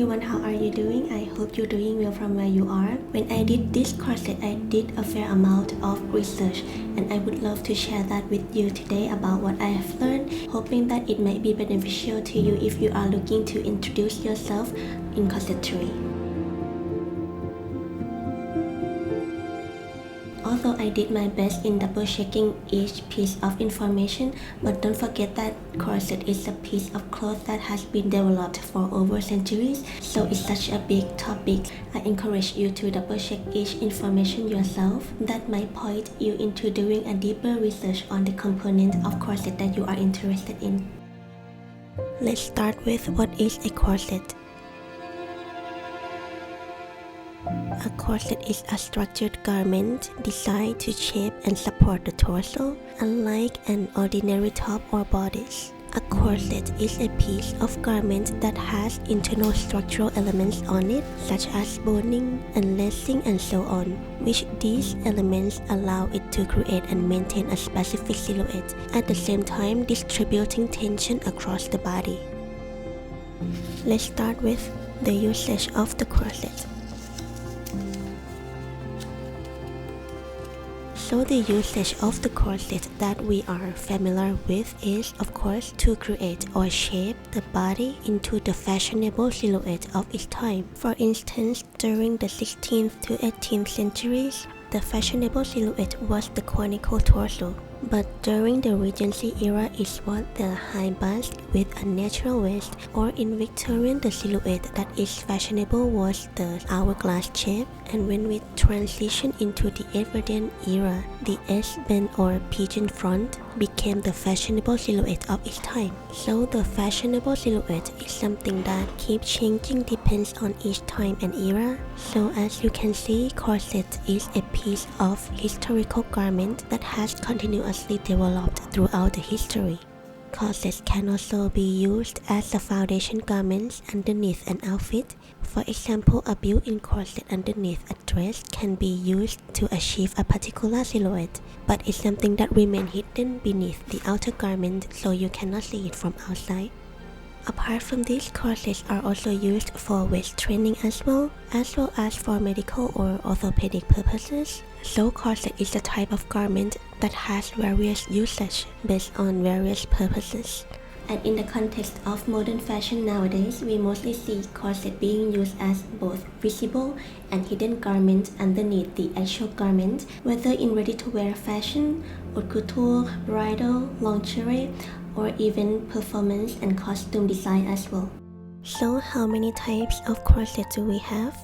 everyone, how are you doing? I hope you're doing well from where you are. When I did this corset, I did a fair amount of research and I would love to share that with you today about what I have learned, hoping that it might be beneficial to you if you are looking to introduce yourself in corsetry. Although I did my best in double checking each piece of information, but don't forget that corset is a piece of cloth that has been developed for over centuries, so it's such a big topic. I encourage you to double check each information yourself. That might point you into doing a deeper research on the component of corset that you are interested in. Let's start with what is a corset. A corset is a structured garment designed to shape and support the torso, unlike an ordinary top or bodice. A corset is a piece of garment that has internal structural elements on it, such as boning and lacing and so on, which these elements allow it to create and maintain a specific silhouette, at the same time distributing tension across the body. Let's start with the usage of the corset. So the usage of the corset that we are familiar with is, of course, to create or shape the body into the fashionable silhouette of its time. For instance, during the 16th to 18th centuries, the fashionable silhouette was the conical torso. But during the Regency era it was the high bust with a natural waist, or in Victorian the silhouette that is fashionable was the hourglass shape, and when we transition into the Edwardian era, the S-bend or pigeon front became the fashionable silhouette of its time. So the fashionable silhouette is something that keeps changing depends on each time and era. So as you can see, corset is a piece of historical garment that has continuously developed throughout the history. Corsets can also be used as a foundation garments underneath an outfit. For example, a built-in corset underneath a dress can be used to achieve a particular silhouette, but it's something that remains hidden beneath the outer garment so you cannot see it from outside. Apart from this, corsets are also used for waist training as well as for medical or orthopedic purposes. So corset is a type of garment that has various usage based on various purposes. And in the context of modern fashion nowadays, we mostly see corset being used as both visible and hidden garment underneath the actual garment, whether in ready-to-wear fashion, haute couture, bridal, lingerie, or even performance and costume design as well. So how many types of corset do we have?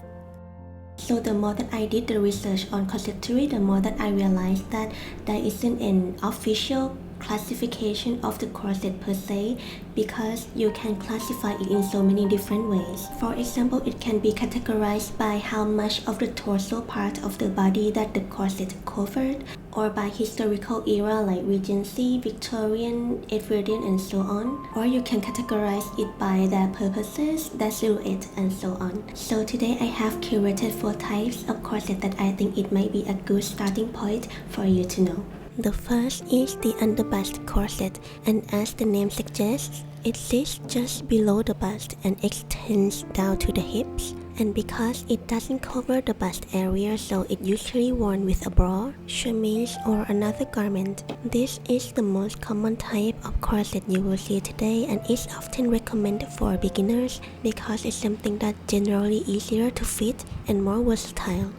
So the more that I did the research on corsetry, the more that I realized that there isn't an official classification of the corset per se, because you can classify it in so many different ways. For example, it can be categorized by how much of the torso part of the body that the corset covered, or by historical era like Regency, Victorian, Edwardian, and so on. Or you can categorize it by their purposes, their silhouette, and so on. So today I have curated 4 types of corset that I think it might be a good starting point for you to know. The first is the underbust corset, and as the name suggests, it sits just below the bust and extends down to the hips. And because it doesn't cover the bust area, so it usually worn with a bra, chemise, or another garment. This is the most common type of corset you will see today, and is often recommended for beginners because it's something that's generally easier to fit and more versatile.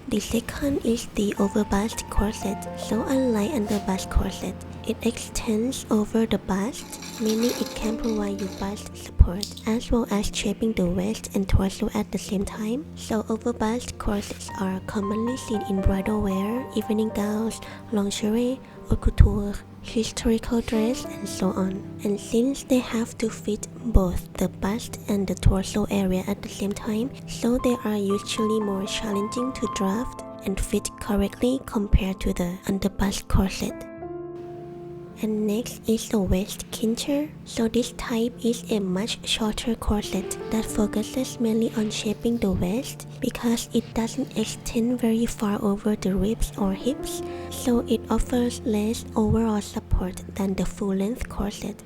The second is the overbust corset. So unlike underbust corset, it extends over the bust, meaning it can provide you bust support as well as shaping the waist and torso at the same time. So overbust corsets are commonly seen in bridal wear, evening gowns, lingerie, haute couture, historical dress, and so on. And since they have to fit both the bust and the torso area at the same time, so they are usually more challenging to draft and fit correctly compared to the underbust corset. And next is the waist cincher. So this type is a much shorter corset that focuses mainly on shaping the waist because it doesn't extend very far over the ribs or hips, so it offers less overall support than the full-length corset.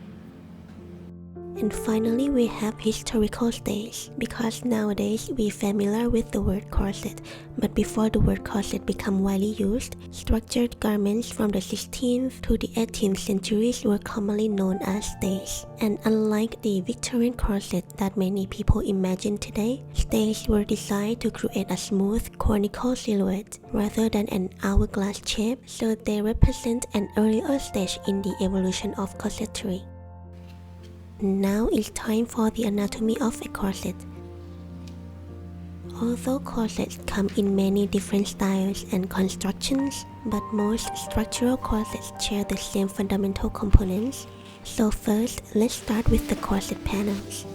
And finally, we have historical stays, because nowadays we familiar with the word corset, but before the word corset become widely used, structured garments from the 16th to the 18th centuries were commonly known as stays. And unlike the Victorian corset that many people imagine today, stays were designed to create a smooth conical silhouette rather than an hourglass shape, so they represent an earlier stage in the evolution of corsetry. Now it's time for the anatomy of a corset. Although corsets come in many different styles and constructions, but most structural corsets share the same fundamental components. So first, let's start with the corset panels.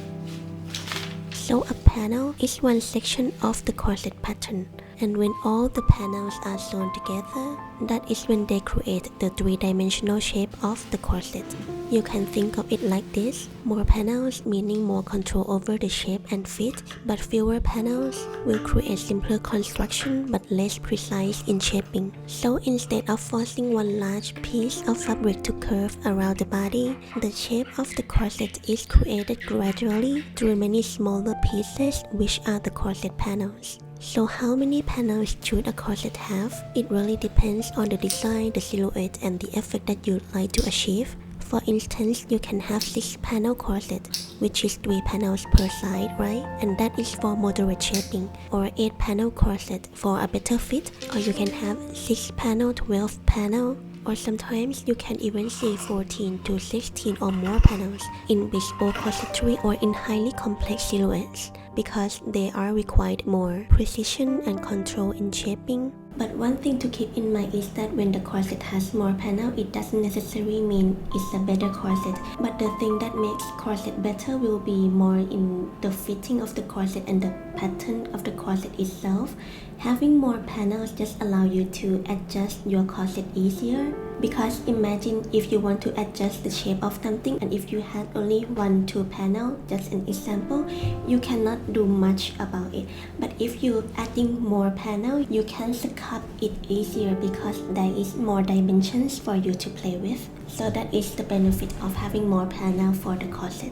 So a panel is one section of the corset pattern, and when all the panels are sewn together, that is when they create the three-dimensional shape of the corset. You can think of it like this: more panels meaning more control over the shape and fit, but fewer panels will create simpler construction but less precise in shaping. So instead of forcing one large piece of fabric to curve around the body, the shape of the corset is created gradually through many smaller pieces, which are the corset panels. So how many panels should a corset have? It really depends on the design, the silhouette, and the effect that you'd like to achieve. For instance, you can have 6-panel corset, which is 3 panels per side, right? And that is for moderate shaping. Or 8-panel corset for a better fit. Or you can have 6-panel, 12-panel. Or sometimes you can even see 14 to 16 or more panels in bespoke corsetry or in highly complex silhouettes, because they are required more precision and control in shaping. But one thing to keep in mind is that when the corset has more panel, it doesn't necessarily mean it's a better corset. But the thing that makes corset better will be more in the fitting of the corset and the pattern of the corset itself. Having more panels just allow you to adjust your corset easier. Because imagine if you want to adjust the shape of something, and if you had only 1-2 panel, just an example, you cannot do much about it. But if you adding more panel, you can sculpt it easier because there is more dimensions for you to play with. So that is the benefit of having more panel for the corset.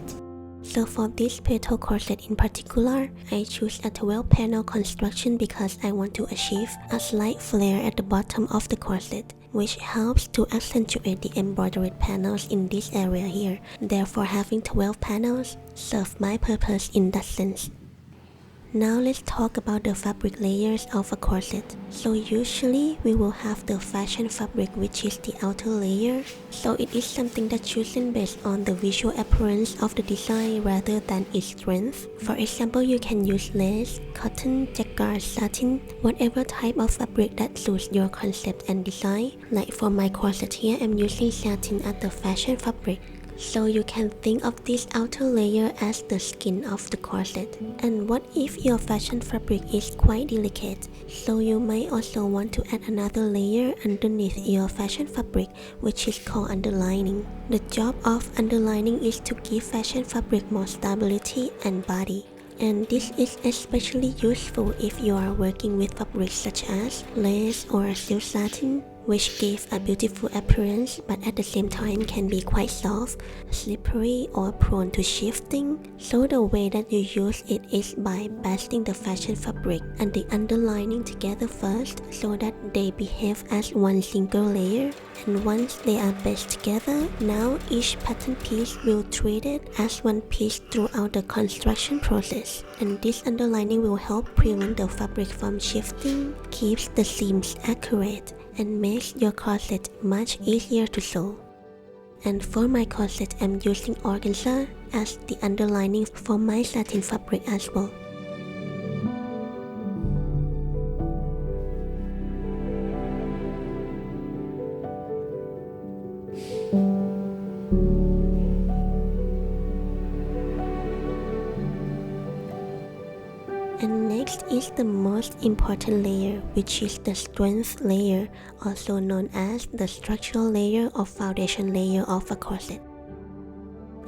So for this petal corset in particular, I choose a 12-panel construction because I want to achieve a slight flare at the bottom of the corset, which helps to accentuate the embroidered panels in this area here. Therefore, having 12 panels serves my purpose in that sense. Now let's talk about the fabric layers of a corset. So usually we will have the fashion fabric, which is the outer layer. So it is something that's chosen based on the visual appearance of the design rather than its strength. For example, you can use lace, cotton, jacquard, satin, whatever type of fabric that suits your concept and design. Like for my corset here, I'm using satin as the fashion fabric. So you can think of this outer layer as the skin of the corset. And what if your fashion fabric is quite delicate? So you might also want to add another layer underneath your fashion fabric, which is called underlining. The job of underlining is to give fashion fabric more stability and body. And this is especially useful if you are working with fabrics such as lace or silk satin, which give a beautiful appearance but at the same time can be quite soft, slippery, or prone to shifting. So the way that you use it is by basting the fashion fabric and the underlining together first so that they behave as one single layer. And once they are basted together, now each pattern piece will treat it as one piece throughout the construction process. And this underlining will help prevent the fabric from shifting, keeps the seams accurate, and makes your corset much easier to sew. And for my corset, I'm using organza as the underlining for my satin fabric as well. And next is the most important layer, which is the strength layer, also known as the structural layer or foundation layer of a corset.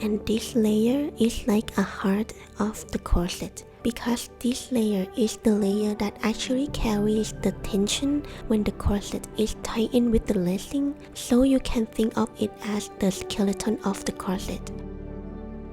And this layer is like a heart of the corset, because this layer is the layer that actually carries the tension when the corset is tied in with the lacing, so you can think of it as the skeleton of the corset.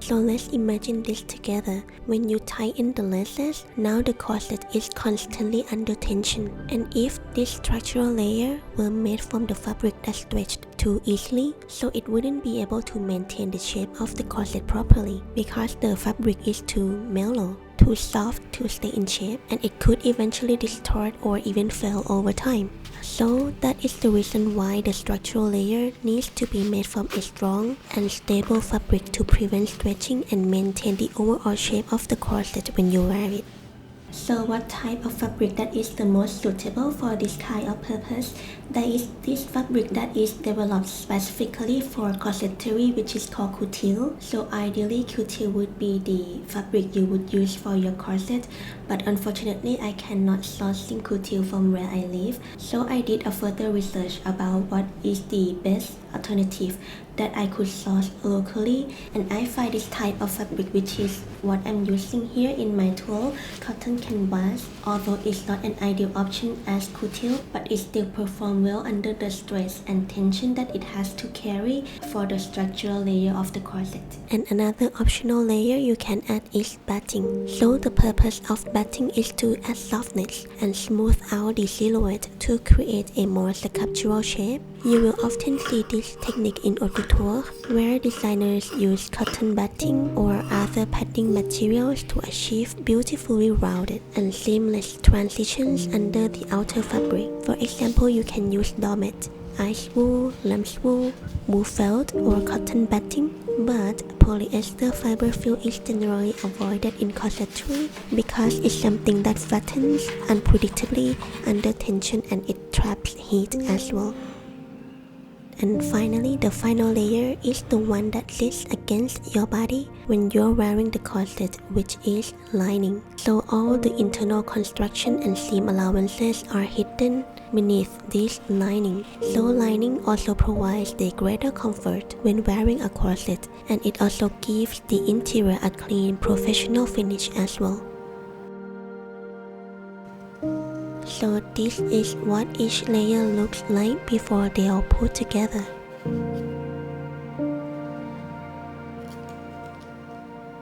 So let's imagine this together. When you tie in the laces, now the corset is constantly under tension. And if this structural layer were made from the fabric that stretched too easily, so it wouldn't be able to maintain the shape of the corset properly because the fabric is too mellow, too soft to stay in shape, and it could eventually distort or even fail over time. So that is the reason why the structural layer needs to be made from a strong and stable fabric to prevent stretching and maintain the overall shape of the corset when you wear it. So what type of fabric that is the most suitable for this kind of purpose? There is this fabric that is developed specifically for corsetry, which is called couture. So ideally couture would be the fabric you would use for your corset, but unfortunately I cannot source couture from where I live. So I did a further research about what is the best alternative that I could source locally, and I find this type of fabric, which is what I'm using here in my tool, cotton canvas. Although it's not an ideal option as couture, but it still performs well under the stress and tension that it has to carry for the structural layer of the corset. And another optional layer you can add is batting. So the purpose of batting is to add softness and smooth out the silhouette to create a more sculptural shape. You will often see this technique in haute couture, where designers use cotton batting or other padding materials to achieve beautifully rounded and seamless transitions under the outer fabric. For example, you can use dormet, ice wool, lamb's wool, wool felt, or cotton batting. But polyester fiber fill is generally avoided in corsetry because it's something that flattens unpredictably under tension and it traps heat as well. And finally, the final layer is the one that sits against your body when you're wearing the corset, which is lining. So all the internal construction and seam allowances are hidden beneath this lining. So lining also provides the greater comfort when wearing a corset, and it also gives the interior a clean, professional finish as well. So this is what each layer looks like before they are put together.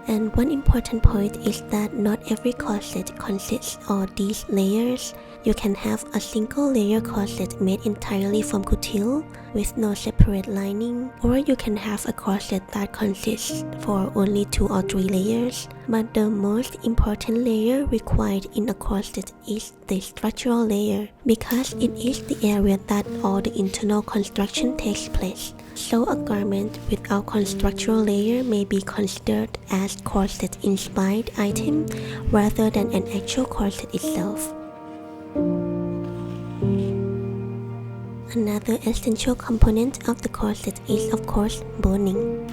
And one important point is that not every corset consists of these layers. You can have a single layer corset made entirely from couture with no separate lining, or you can have a corset that consists for only 2 or 3 layers. But the most important layer required in a corset is the structural layer, because it is the area that all the internal construction takes place. So a garment without structural layer may be considered as corset-inspired item rather than an actual corset itself. Another essential component of the corset is of course boning.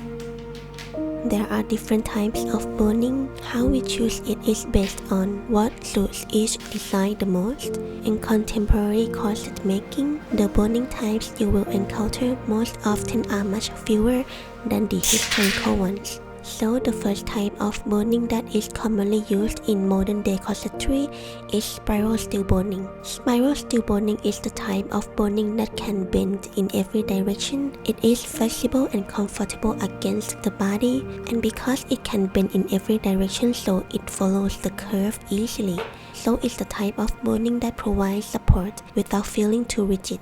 There are different types of boning. How we choose it is based on what suits each design the most. In contemporary corset making, the boning types you will encounter most often are much fewer than the historical ones. So the first type of boning that is commonly used in modern day corsetry is spiral steel boning. Spiral steel boning is the type of boning that can bend in every direction. It is flexible and comfortable against the body, and because it can bend in every direction, so it follows the curve easily. So it's the type of boning that provides support without feeling too rigid.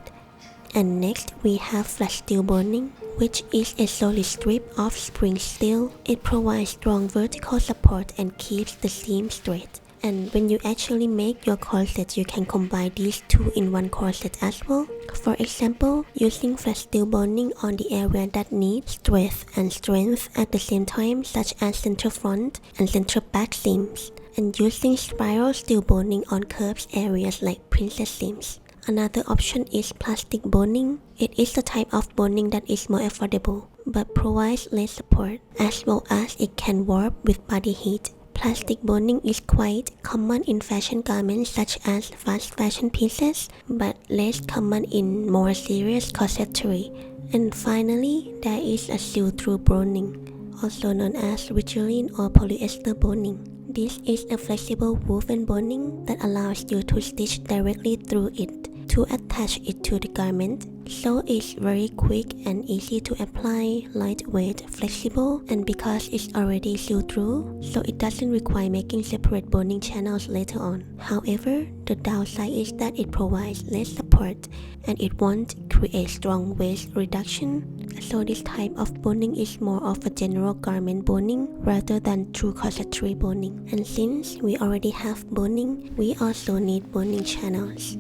And next we have flat steel boning, which is a solid strip of spring steel. It provides strong vertical support and keeps the seam straight. And when you actually make your corset, you can combine these two in one corset as well. For example, using flat steel boning on the area that needs strength and strength at the same time, such as center front and center back seams, and using spiral steel boning on curved areas like princess seams. Another option is plastic boning. It is the type of boning that is more affordable but provides less support, as well as it can warp with body heat. Plastic boning is quite common in fashion garments such as fast fashion pieces, but less common in more serious corsetry. And finally, there is a see-through boning, also known as Richelin or polyester boning. This is a flexible woven boning that allows you to stitch directly through it to attach it to the garment. So it's very quick and easy to apply, lightweight, flexible, and because it's already sealed through, so it doesn't require making separate boning channels later on. However, the downside is that it provides less support and it won't create strong waist reduction. So this type of boning is more of a general garment boning rather than true corsetry boning. And since we already have boning, we also need boning channels.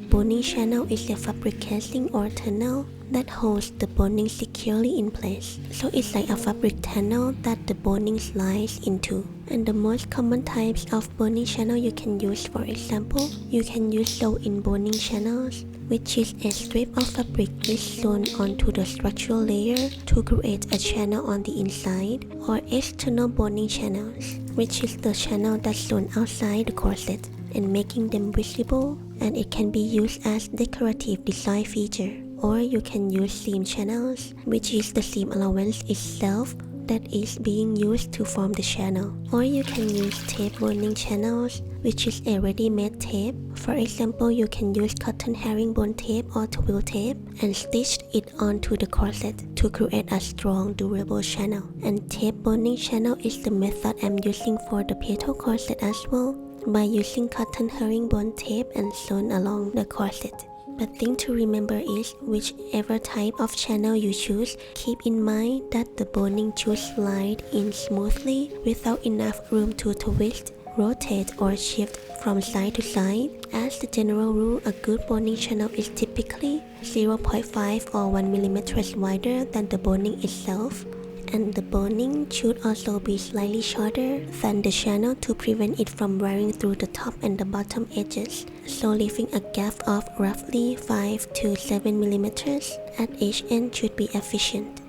Boning channel is a fabric casing or tunnel that holds the boning securely in place. So it's like a fabric tunnel that the boning slides into. And the most common types of boning channel you can use, for example, you can use sew-in boning channels, which is a strip of fabric is sewn onto the structural layer to create a channel on the inside, or external boning channels, which is the channel that's sewn outside the corset and making them visible, and it can be used as decorative design feature. Or you can use seam channels, which is the seam allowance itself that is being used to form the channel. Or you can use tape boning channels, which is a ready-made tape. For example, you can use cotton herringbone tape or twill tape and stitch it onto the corset to create a strong, durable channel. And tape boning channel is the method I'm using for the petal corset as well, by using cotton herringbone tape and sewn along the corset. But thing to remember is, whichever type of channel you choose, keep in mind that the boning should slide in smoothly without enough room to twist, rotate, or shift from side to side. As the general rule, a good boning channel is typically 0.5 or 1 mm wider than the boning itself. And the boning should also be slightly shorter than the channel to prevent it from wearing through the top and the bottom edges, so leaving a gap of roughly 5 to 7 mm at each end should be efficient.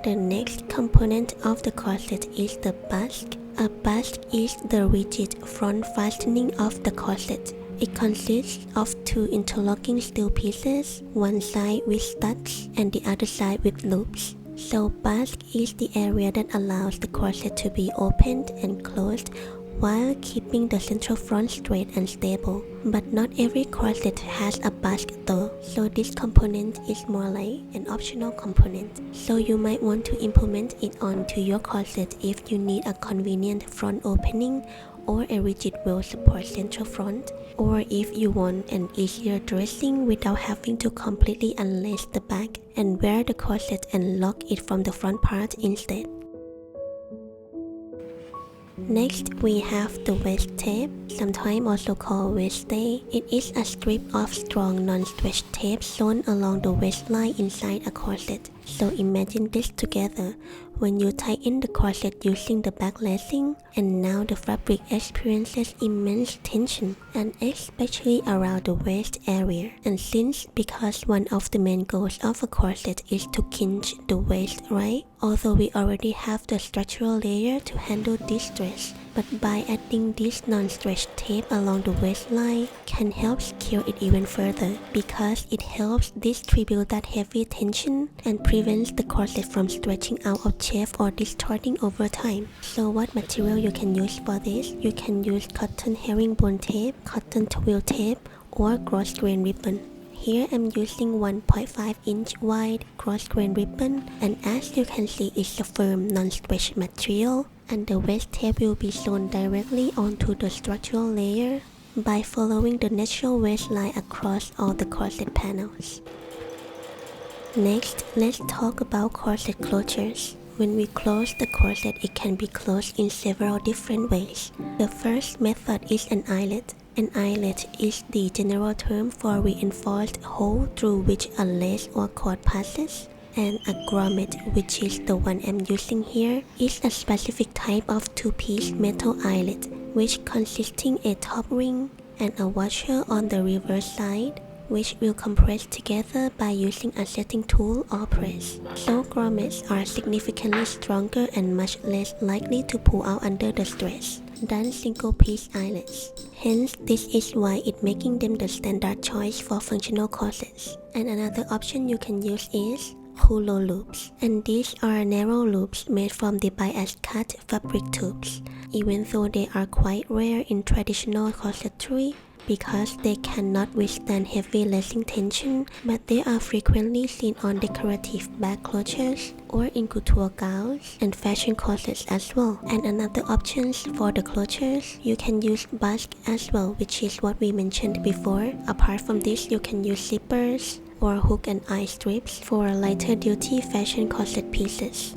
The next component of the corset is the busk. A busk is the rigid front fastening of the corset. It consists of two interlocking steel pieces, one side with studs and the other side with loops. So busk is the area that allows the corset to be opened and closed while keeping the central front straight and stable. But not every corset has a busk though, so this component is more like an optional component. So you might want to implement it onto your corset if you need a convenient front opening or a rigid well-support central front, or if you want an easier dressing without having to completely unlace the back and wear the corset and lock it from the front part instead. Next, we have the waist tape, sometimes also called waist stay. It is a strip of strong non-stretch tape sewn along the waistline inside a corset. So imagine this together. When you tie in the corset using the back lacing, and now the fabric experiences immense tension, and especially around the waist area. And because one of the main goals of a corset is to cinch the waist, right? Although we already have the structural layer to handle this stress, but by adding this non-stretch tape along the waistline can help secure it even further, because it helps distribute that heavy tension and prevents the corset from stretching out of shape or distorting over time. So what material you can use for this? You can use cotton herringbone tape, cotton twill tape, or gross grain ribbon. Here I'm using 1.5 inch wide gross grain ribbon, and as you can see, it's a firm non-stretch material, and the waist tape will be sewn directly onto the structural layer by following the natural waistline across all the corset panels. Next, let's talk about corset closures. When we close the corset, it can be closed in several different ways. The first method is an eyelet. An eyelet is the general term for reinforced hole through which a lace or cord passes. And a grommet, which is the one I'm using here, is a specific type of two-piece metal eyelet, which consisting a top ring and a washer on the reverse side, which will compress together by using a setting tool or press. So grommets are significantly stronger and much less likely to pull out under the stress than single-piece eyelets. Hence, this is why it's making them the standard choice for functional corsets. And another option you can use is hollow loops, and these are narrow loops made from the bias cut fabric tubes. Even though they are quite rare in traditional corsetry, because they cannot withstand heavy lacing tension, but they are frequently seen on decorative bag closures or in couture gowns and fashion corsets as well. And another options for the closures, you can use busk as well, which is what we mentioned before. Apart from this, you can use zippers or hook and eye strips for lighter duty fashion corset pieces.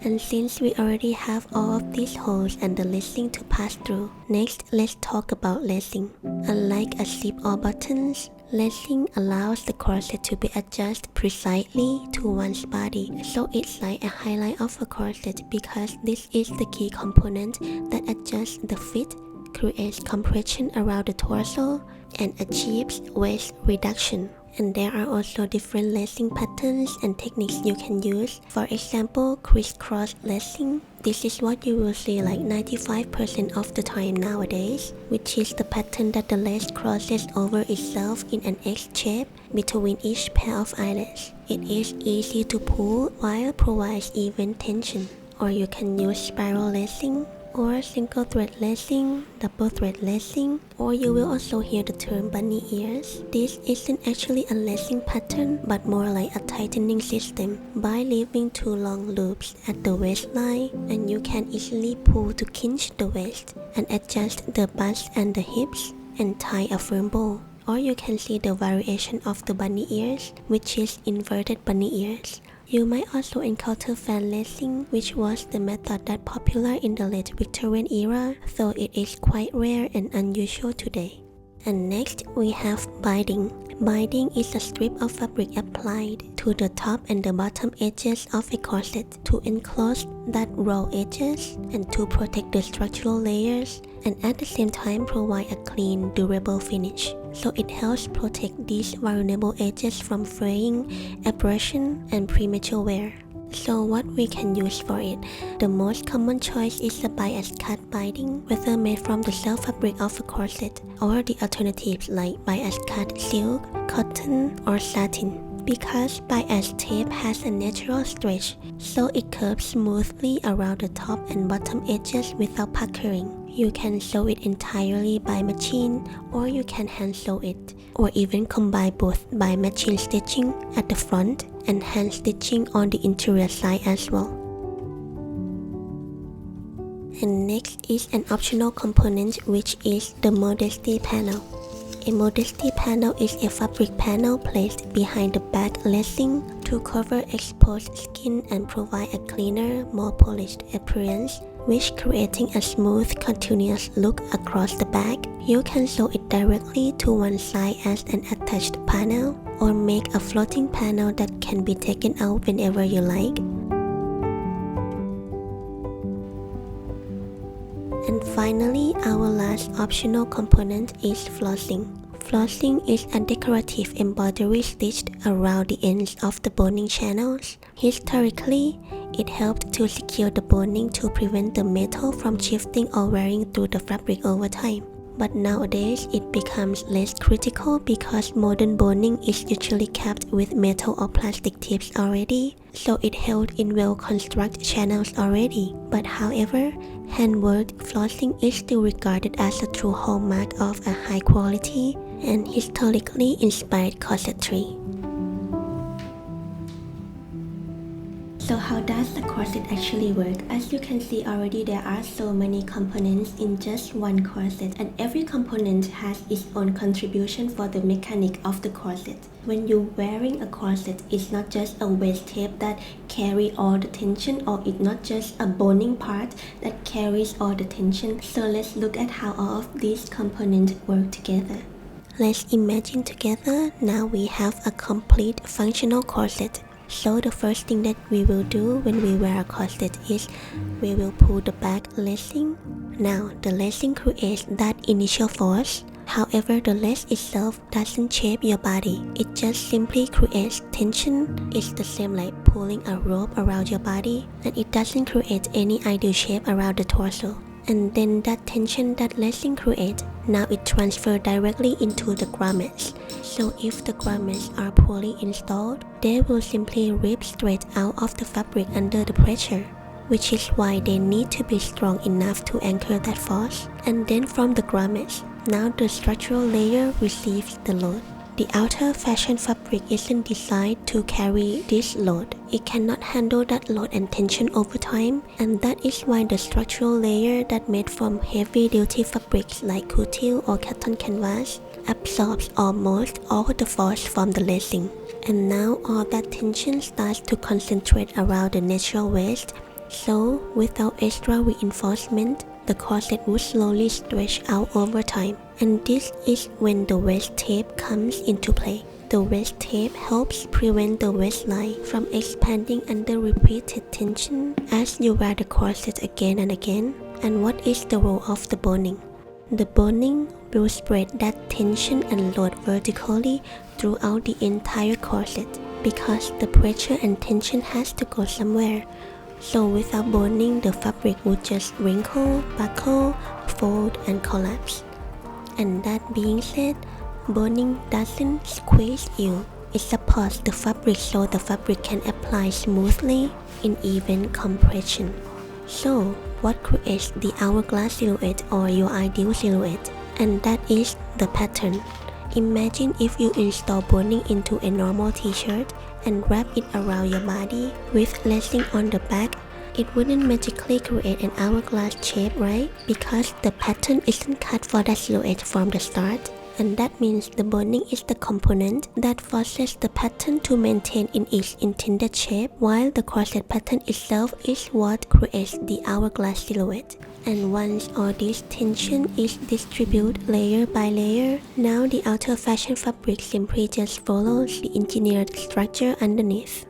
And since we already have all of these holes and the lacing to pass through, next let's talk about lacing. Unlike a zip or buttons, lacing allows the corset to be adjusted precisely to one's body. So it's like a highlight of a corset because this is the key component that adjusts the fit, creates compression around the torso, and achieves waist reduction. And there are also different lacing patterns and techniques you can use. For example, crisscross lacing. This is what you will see like 95% of the time nowadays, which is the pattern that the lace crosses over itself in an X shape between each pair of eyelets. It is easy to pull while provides even tension. Or you can use spiral lacing, or single thread lacing, double thread lacing, or you will also hear the term bunny ears. This isn't actually a lacing pattern but more like a tightening system by leaving two long loops at the waistline, and you can easily pull to cinch the waist and adjust the bust and the hips and tie a firm bow. Or you can see the variation of the bunny ears, which is inverted bunny ears. You might also encounter fan lacing, which was the method that popular in the late Victorian era, though it is quite rare and unusual today. And next, we have binding. Binding is a strip of fabric applied to the top and the bottom edges of a corset to enclose that raw edges and to protect the structural layers, and at the same time provide a clean, durable finish. So it helps protect these vulnerable edges from fraying, abrasion, and premature wear. So what we can use for it? The most common choice is a bias cut binding, whether made from the cell fabric of a corset, or the alternatives like bias cut silk, cotton, or satin. Because bias tape has a natural stretch, so it curves smoothly around the top and bottom edges without puckering. You can sew it entirely by machine, or you can hand sew it, or even combine both by machine stitching at the front and hand stitching on the interior side as well. And next is an optional component, which is the Modesty Panel. A Modesty Panel is a fabric panel placed behind the back lacing to cover exposed skin and provide a cleaner, more polished appearance, which creating a smooth, continuous look across the back. You can sew it directly to one side as an attached panel, or make a floating panel that can be taken out whenever you like. And finally, our last optional component is flossing. Flossing is a decorative embroidery stitched around the ends of the boning channels. Historically, it helped to secure the boning to prevent the metal from shifting or wearing through the fabric over time. But nowadays, it becomes less critical because modern boning is usually capped with metal or plastic tips already, so it held in well-constructed channels already. But however, handwork flossing is still regarded as a true hallmark of a high-quality and historically inspired corsetry. So how does the corset actually work? As you can see already, there are so many components in just one corset, and every component has its own contribution for the mechanic of the corset. When you're wearing a corset, it's not just a waist tape that carry all the tension, or it's not just a boning part that carries all the tension. So let's look at how all of these components work together. Let's imagine together, now we have a complete functional corset. So the first thing that we will do when we wear a corset is we will pull the back lacing. Now the lacing creates that initial force. However, the lace itself doesn't shape your body. It just simply creates tension. It's the same like pulling a rope around your body, and it doesn't create any ideal shape around the torso. And then that tension that lacing creates, now it transfers directly into the grommets. So if the grommets are poorly installed, they will simply rip straight out of the fabric under the pressure, which is why they need to be strong enough to anchor that force. And then from the grommets, Now the structural layer receives the load. The outer fashion fabric isn't designed to carry this load. It cannot handle that load and tension over time, and that is why the structural layer that made from heavy-duty fabrics like coutil or cotton canvas absorbs almost all the force from the lacing. And now all that tension starts to concentrate around the natural waist, so without extra reinforcement, the corset would slowly stretch out over time. And this is when the waist tape comes into play. The waist tape helps prevent the waistline from expanding under repeated tension as you wear the corset again and again. And what is the role of the boning? The boning will spread that tension and load vertically throughout the entire corset because the pressure and tension has to go somewhere. So without boning, the fabric would just wrinkle, buckle, fold, and collapse. And that being said, boning doesn't squeeze you. It supports the fabric so the fabric can apply smoothly in even compression. So, what creates the hourglass silhouette or your ideal silhouette? And that is the pattern. Imagine if you install boning into a normal t-shirt and wrap it around your body with lacing on the back. It wouldn't magically create an hourglass shape, right? Because the pattern isn't cut for that silhouette from the start. And that means the boning is the component that forces the pattern to maintain in its intended shape, while the corset pattern itself is what creates the hourglass silhouette. And once all this tension is distributed layer by layer, now the outer fashion fabric simply just follows the engineered structure underneath.